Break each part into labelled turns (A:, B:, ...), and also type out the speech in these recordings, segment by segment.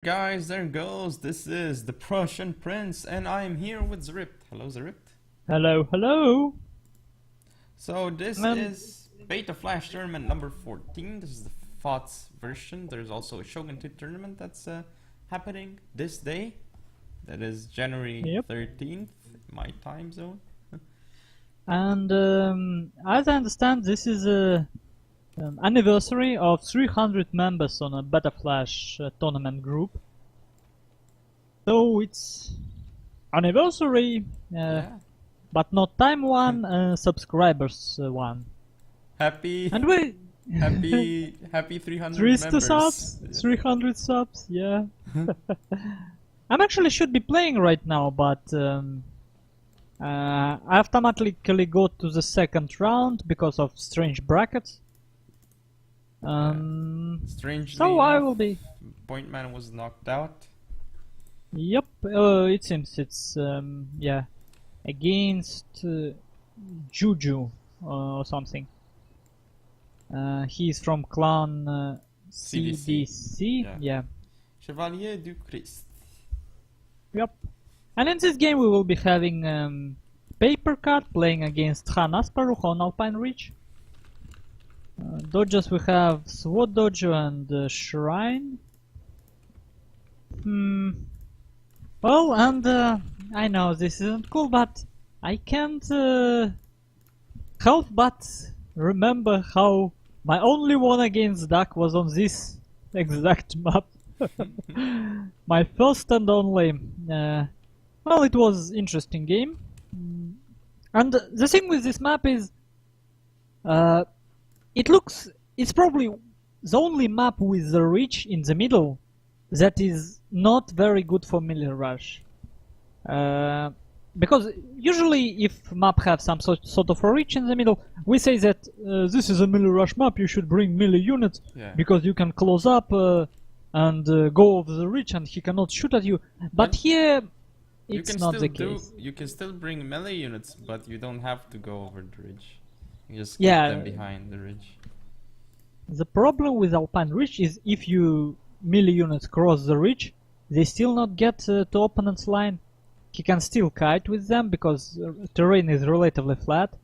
A: Guys, there goes. This is the Prussian Prince, and I am here with Zript. Hello, Zript.
B: Hello, hello.
A: So this is Beta Flash Tournament number 14. This is the FOTS version. There's also a Shogun 2 tournament that's happening this day. That is January 13th, my time zone.
B: And as I understand, this is a anniversary of 300 members on a Beta Flash tournament group. So it's anniversary, but not time one, subscribers one.
A: Happy 300 members.
B: Subs, 300 subs, yeah. I actually should be playing right now, but I automatically go to the second round because of strange brackets.
A: Strangely
B: so I will be.
A: Pointman was knocked out.
B: Yep, it seems it's against Juju or something. He's from clan CDC. Yeah.
A: Chevalier du Christ.
B: Yep. And in this game we will be having Paper Cut playing against Asparukh on Alpine Ridge. Dodges we have Sword Dojo and Shrine. Well, and I know this isn't cool, but I can't help but remember how my only one against Duck was on this exact map. My first and only. Well, it was interesting game. And the thing with this map is it's probably the only map with the ridge in the middle that is not very good for melee rush. Because usually if map have some sort of a ridge in the middle, we say that this is a melee rush map, you should bring melee units because you can close up and go over the ridge and he cannot shoot at you. But here it's not the case.
A: You can still bring melee units, but you don't have to go over the ridge. You just keep them behind the ridge.
B: The problem with Alpine Ridge is if you melee units cross the ridge, they still not get to opponent's line. He can still kite with them because terrain is relatively flat.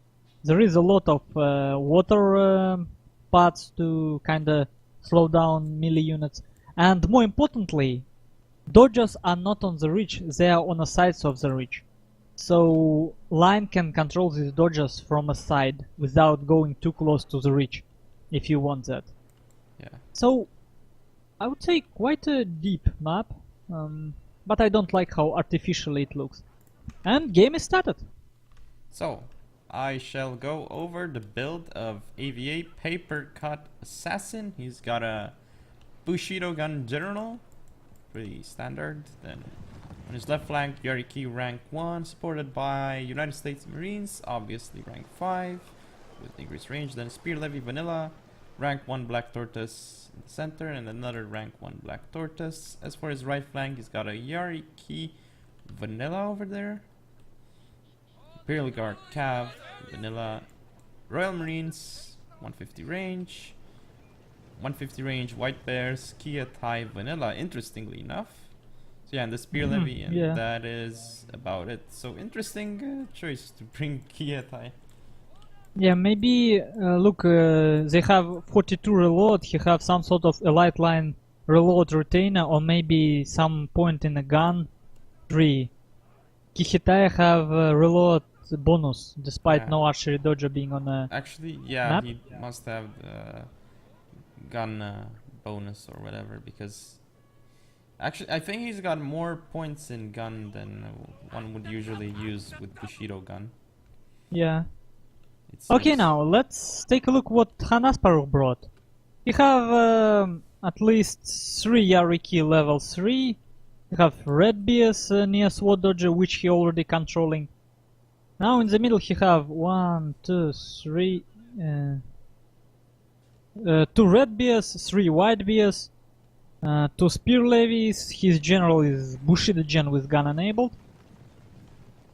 B: There is a lot of water paths to kinda slow down melee units. And more importantly, dodgers are not on the ridge, they are on the sides of the ridge. So line can control these dodgers from a side without going too close to the ridge, if you want that.
A: Yeah.
B: So I would say quite a deep map, but I don't like how artificial it looks. And game is started.
A: So I shall go over the build of AVA Paper Cut Assassin. He's got a Bushido gun general, pretty standard. Then on his left flank, Yariki rank 1, supported by United States Marines, obviously rank 5, with increased range. Then Spear Levy Vanilla, rank 1 Black Tortoise in the center, and another rank 1 Black Tortoise. As for his right flank, he's got a Yariki Vanilla over there, Imperial Guard Cav, Vanilla, Royal Marines, 150 range, 150 range White Bears, Kia Thai Vanilla, interestingly enough. So yeah, and the Spear Levy, and that is about it. So interesting choice to bring Kia Thai.
B: Yeah, maybe, look, they have 42 reload, he have some sort of a light line reload retainer, or maybe some point in a gun tree. Kihitai have reload bonus, despite no archery dodger being on a
A: Actually, yeah,
B: map.
A: He must have gun bonus or whatever, because actually I think he's got more points in gun than one would usually use with Bushido gun.
B: Yeah. Okay, now let's take a look what Asparukh brought. You have at least 3 Yariki level 3. You have Red Beers near Sword Dodger, which he already controlling. Now in the middle he have 1, 2, 3... 2 Red Beers, 3 White Beers, 2 Spear Levies, his general is Bushido Gen with gun enabled.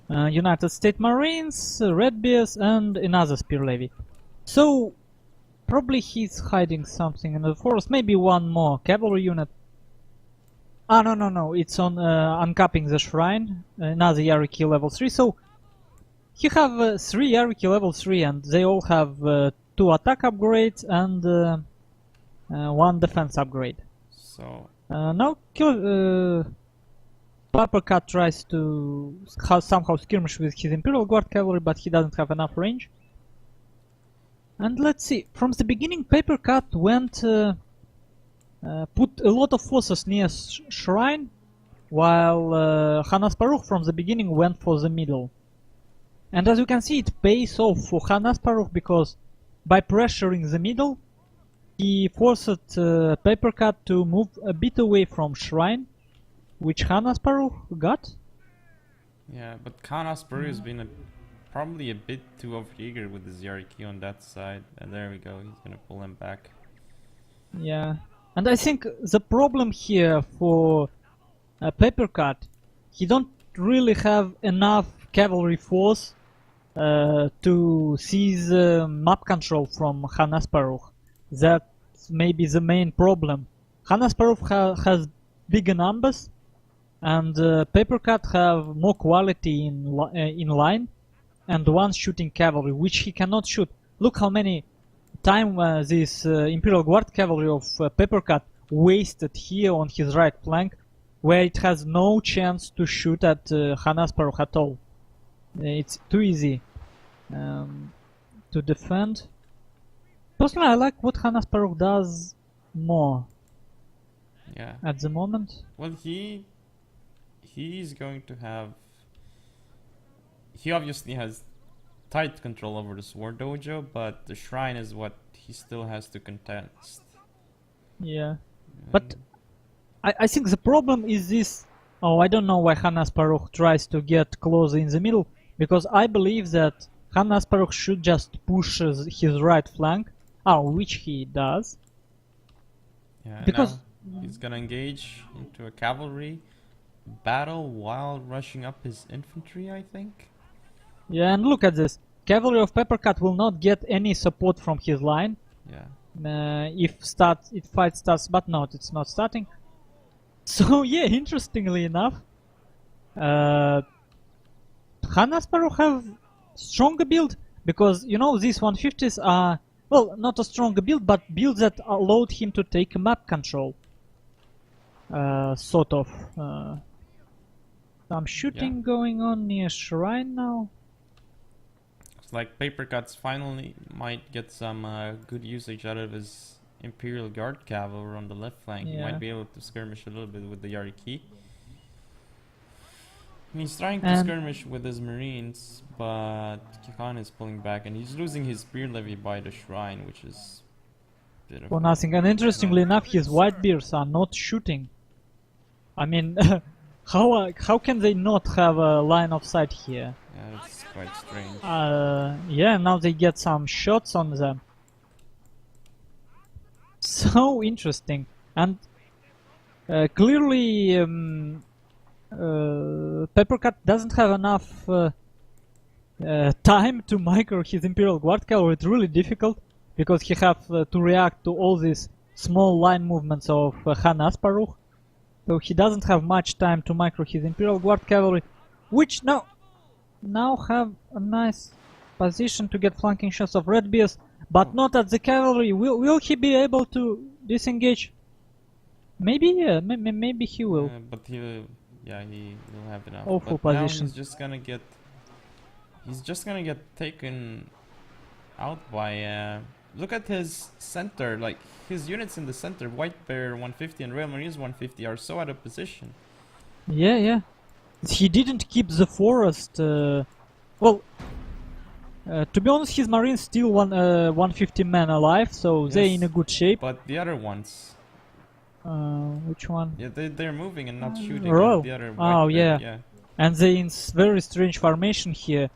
B: United States Marines, Red Bears, and another Spear Levy. So probably he's hiding something in the forest, maybe one more cavalry unit. Ah, no, it's on uncapping the shrine, another Yariki level 3, so he have 3 Yariki level 3 and they all have 2 attack upgrades and 1 defense upgrade.
A: So
B: Now Paprika tries to somehow skirmish with his Imperial Guard cavalry, but he doesn't have enough range. And let's see, from the beginning Papercut went put a lot of forces near shrine, while Asparukh from the beginning went for the middle. And as you can see, it pays off for Asparukh because by pressuring the middle, he forced Papercut to move a bit away from shrine, which Asparukh got.
A: yeah, but Khan Asparukh has been probably a bit too overeager with his Yariki on that side. And there we go, he's gonna pull him back.
B: Yeah, and I think the problem here for Papercut, he don't really have enough cavalry force to seize map control from Asparukh. That's maybe the main problem. Asparukh has bigger numbers, and Papercut have more quality in line, and one shooting cavalry, which he cannot shoot. Look how many time this Imperial Guard cavalry of Papercut wasted here on his right flank, where it has no chance to shoot at Asparukh at all. It's too easy to defend. Personally, I like what Asparukh does more.
A: Yeah.
B: At the moment.
A: Well, he's going to have. He obviously has tight control over the Sword Dojo, but the shrine is what he still has to contest.
B: Yeah, but I think the problem is this. Oh, I don't know why Asparukh tries to get closer in the middle, because I believe that Asparukh should just push his right flank, which he does.
A: Yeah,
B: because
A: now he's gonna engage into a cavalry battle while rushing up his infantry, I think.
B: Yeah, and look at this. Cavalry of Papercut will not get any support from his line.
A: Yeah.
B: If fight starts, but no, it's not starting. So yeah, interestingly enough, Asparukh have stronger build, because you know these 150s are, well, not a stronger build, but builds that allowed him to take map control. Sort of. Some shooting going on near shrine now.
A: It's like Papercut's finally might get some good usage out of his Imperial Guard cavalry on the left flank. He might be able to skirmish a little bit with the Yariki. He's trying to skirmish with his Marines, but Khan is pulling back, and he's losing his spear levy by the shrine, which is a bit of
B: for nothing. And interestingly enough, his white bears are not shooting. I mean, how can they not have a line of sight here?
A: Yeah, it's quite strange.
B: Yeah, now they get some shots on them. So interesting. And clearly Papercut doesn't have enough time to micro his Imperial Guard cavalry. It's really difficult because he have to react to all these small line movements of Asparukh. So he doesn't have much time to micro his Imperial Guard cavalry, which now have a nice position to get flanking shots of Redbeards, but not at the cavalry. Will he be able to disengage? Maybe, yeah, maybe he will.
A: But he will have enough.
B: Awful
A: but
B: position.
A: Now he's just gonna get taken out by. Look at his center, like his units in the center, White Bear 150 and Royal Marines 150 are so out of position.
B: Yeah. He didn't keep the forest. Well, to be honest, his Marines still 150 men alive, so they're in a good shape.
A: But the other ones.
B: Which one?
A: Yeah, they're moving and not shooting.
B: Royal.
A: The other
B: yeah. And they're in very strange formation here.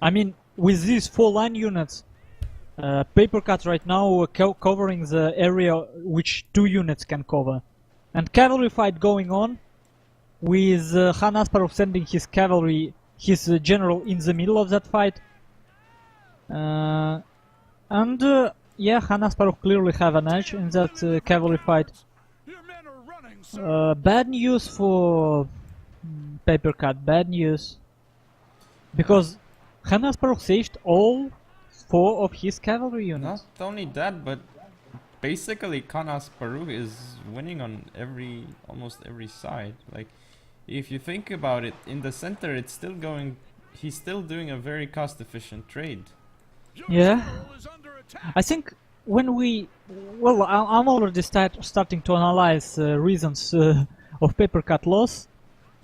B: I mean, with these 4 line units, Papercut right now covering the area which 2 units can cover. And cavalry fight going on with Asparukh sending his cavalry, his general in the middle of that fight. Yeah, Asparukh clearly have an edge in that cavalry fight.
C: Your men are running
B: Bad news for Paper Cut. Bad news. Because Han Asparukh saved all 4 of his cavalry units.
A: Not only that, but basically Khan Asparukh is winning on almost every side. Like, if you think about it, in the center, it's still going. He's still doing a very cost-efficient trade.
B: Yeah. I think when we... Well, I'm already starting to analyze reasons of Paper Cut loss.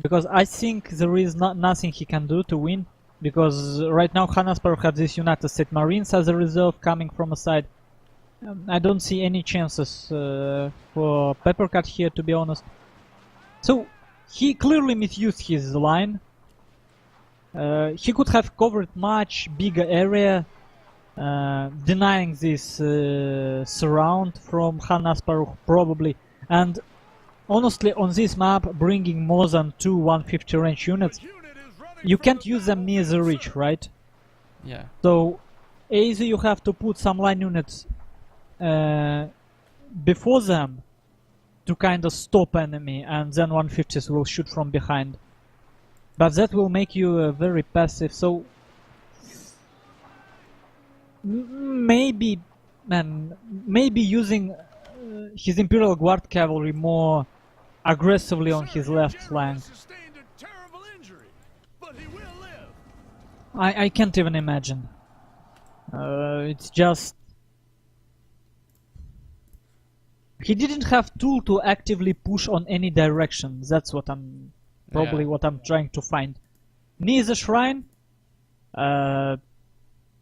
B: Because I think there is nothing he can do to win. Because right now Han Asparukh has this United States Marines as a reserve coming from a side. I don't see any chances for Paper Cut here, to be honest. So, he clearly misused his line. He could have covered much bigger area, denying this surround from Han Asparukh probably. And honestly, on this map, bringing more than 2 150 range units, you can't use them near the ridge, right?
A: Yeah.
B: So, either you have to put some line units before them to kind of stop enemy, and then 150s will shoot from behind. But that will make you very passive, so maybe using his Imperial Guard cavalry more aggressively on his left flank. I can't even imagine. It's just... He didn't have tool to actively push on any direction. That's what I'm... Probably what I'm trying to find. Near the shrine,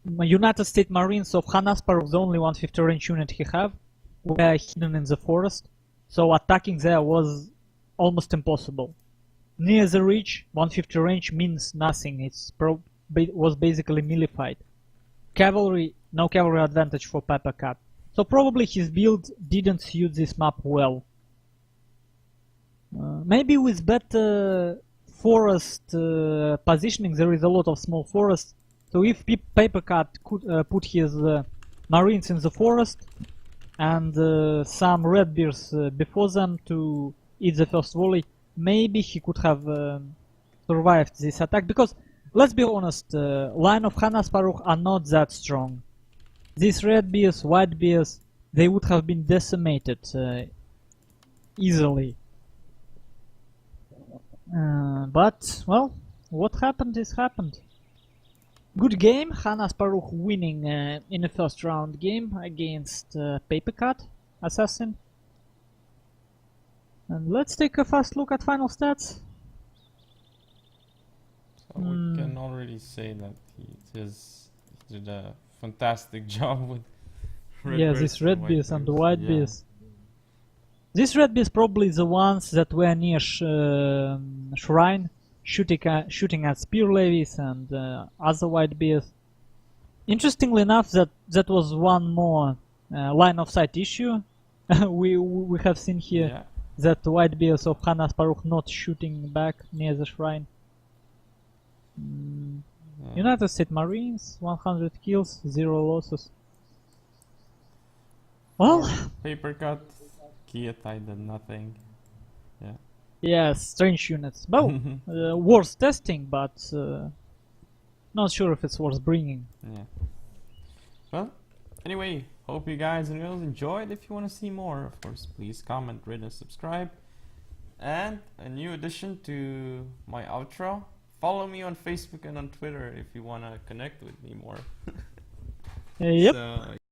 B: United States Marines of Han Asparukh, the only 150 range unit he have, were hidden in the forest. So attacking there was almost impossible. Near the ridge, 150 range means nothing. It's was basically melee-fight. Cavalry, no cavalry advantage for Paper Cut. So probably his build didn't suit this map well. Maybe with better forest positioning, there is a lot of small forests. So if Paper Cut could put his marines in the forest and some red bears before them to eat the first volley, maybe he could have survived this attack. Because let's be honest, line of Han Asparukh are not that strong. These red bears, white bears, they would have been decimated easily. But, well, what happened is happened. Good game, Han Asparukh winning in the first round game against Paper Cut Assassin. And let's take a fast look at final stats.
A: So we can already say that he did a fantastic job with
B: these red bears and the white
A: yeah.
B: bears. These red bears probably the ones that were near shrine, shooting at spear levies and other white bears. Interestingly enough, that was one more line of sight issue we have seen here.
A: Yeah.
B: That the white bears of Han Asparukh not shooting back near the shrine. United States Marines, 100 kills, 0 losses. Well,
A: Paper Cut, Kietai did nothing. Yeah.
B: Yeah, strange units. Well, worth testing, but not sure if it's worth bringing.
A: Yeah. Well, anyway, hope you guys and girls enjoyed. If you want to see more, of course, please comment, rate, and subscribe. And a new addition to my outro. Follow me on Facebook and on Twitter if you want to connect with me more.
B: Yep.
A: So,